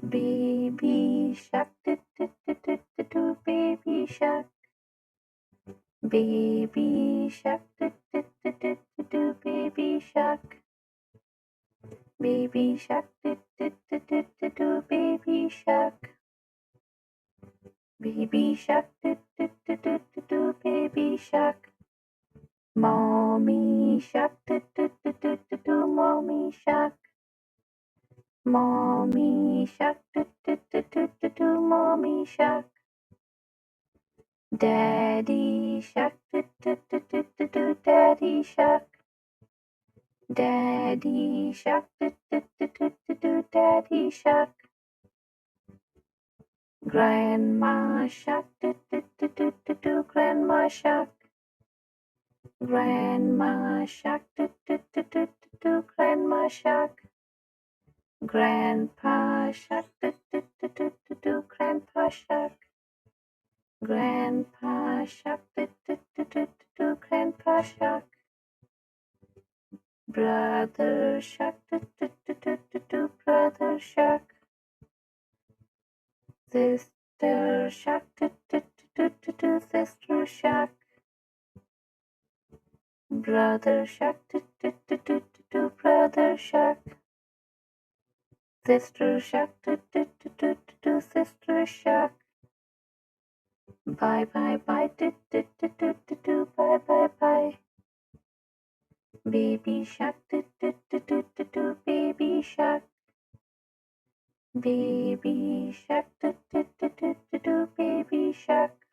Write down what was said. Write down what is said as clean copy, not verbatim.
Baby shark, do do do do do do, baby shark. Baby shark, do do do do do do, baby shark. Baby shark, do do do do do do, baby shark. Baby shark, do do do do do do, baby shark. Mommy shark, do do do do do do, mommy shark. Mommy shark, do do do do do do, mommy shark. Daddy shark, do do do do do do, daddy shark. Daddy shark, do do do do do do, daddy shark. Grandma shark, do do do do do do, grandma shark. Grandma shark, do do do do do do, grandma shark. Grandpa shark, do do do do do do, grandpa shark. Grandpa shark, do do do do do, grandpa shark. Brother shark, do do do do do, brother shark. Sister shark, do do do do, sister shark. Brother shark, do do do do, brother shark. Sister shark, do do do, sister shark. Bye bye bye, do, bye bye bye. Baby shark, do, baby shark. Baby shark, do, baby shark.